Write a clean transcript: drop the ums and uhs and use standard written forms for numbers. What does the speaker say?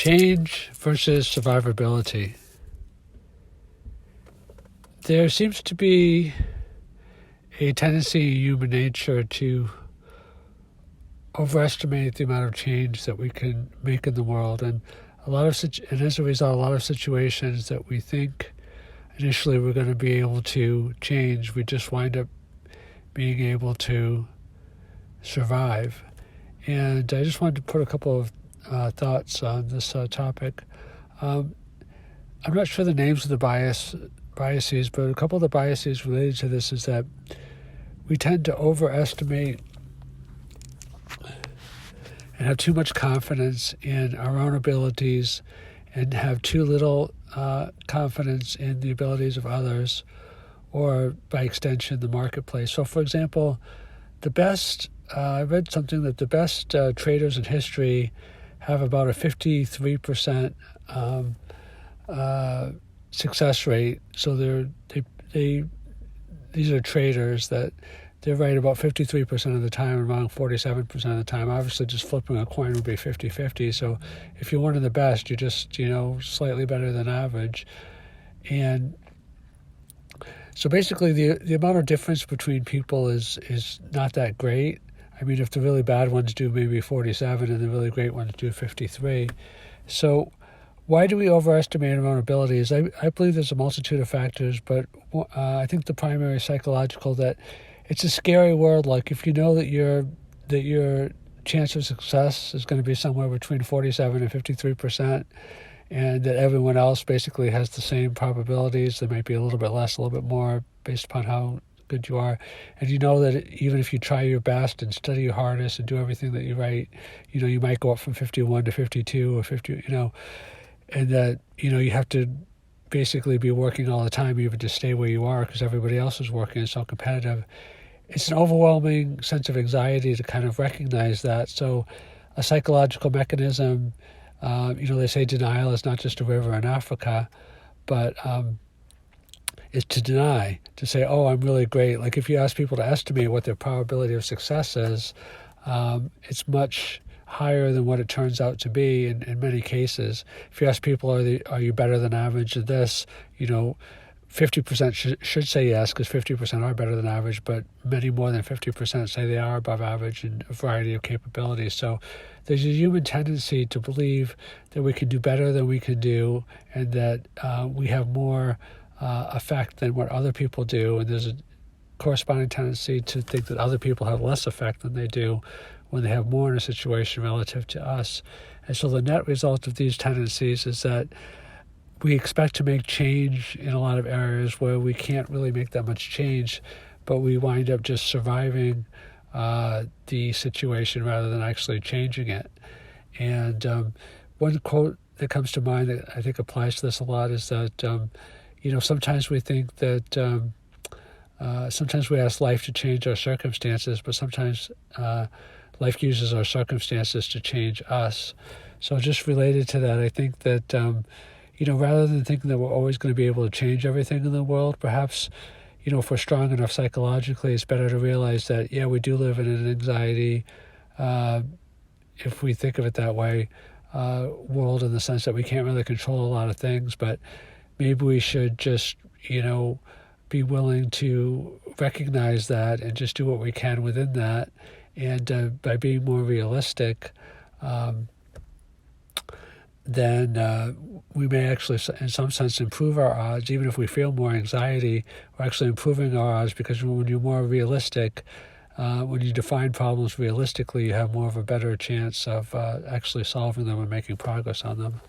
Change versus survivability. There seems to be a tendency in human nature to overestimate the amount of change that we can make in the world, and as a result, a lot of situations that we think initially we're going to be able to change, we just wind up being able to survive. And I just wanted to put a couple of thoughts on this topic. I'm not sure the names of the biases, but a couple of the biases related to this is that we tend to overestimate and have too much confidence in our own abilities and have too little confidence in the abilities of others, or by extension, the marketplace. So, for example, I read something that the best traders in history have about a 53% success rate. So these are traders that they're right about 53% of the time and wrong 47% of the time. Obviously, just flipping a coin would be 50-50. So if you're one of the best, you're just, slightly better than average. And so basically the amount of difference between people is not that great. I mean, if the really bad ones do maybe 47 and the really great ones do 53. So why do we overestimate our own abilities? I believe there's a multitude of factors, but I think the primary psychological, that it's a scary world. Like if you know that your chance of success is going to be somewhere between 47 and 53%, and that everyone else basically has the same probabilities, there might be a little bit less, a little bit more, based upon how good you are. And you know that even if you try your best and study your hardest and do everything that you write, you might go up from 51 to 52 or 50, and that, you have to basically be working all the time even to stay where you are because everybody else is working. It's so competitive. It's an overwhelming sense of anxiety to kind of recognize that. So a psychological mechanism, they say denial is not just a river in Africa, but is to deny, to say, oh, I'm really great. Like if you ask people to estimate what their probability of success is, it's much higher than what it turns out to be in many cases. If you ask people, are you better than average at this, 50% should say yes, because 50% are better than average, but many more than 50% say they are above average in a variety of capabilities. So there's a human tendency to believe that we can do better than we can do, and that we have more effect than what other people do, and there's a corresponding tendency to think that other people have less effect than they do when they have more in a situation relative to us. And so the net result of these tendencies is that we expect to make change in a lot of areas where we can't really make that much change, but we wind up just surviving the situation rather than actually changing it. And one quote that comes to mind that I think applies to this a lot is that, sometimes we think that sometimes we ask life to change our circumstances, but sometimes life uses our circumstances to change us. So just related to that, I think that, rather than thinking that we're always going to be able to change everything in the world, perhaps, if we're strong enough psychologically, it's better to realize that, we do live in an anxiety, if we think of it that way, world, in the sense that we can't really control a lot of things, but maybe we should just, be willing to recognize that and just do what we can within that. And by being more realistic, then we may actually, in some sense, improve our odds. Even if we feel more anxiety, we're actually improving our odds, because when you're more realistic, when you define problems realistically, you have more of a better chance of actually solving them and making progress on them.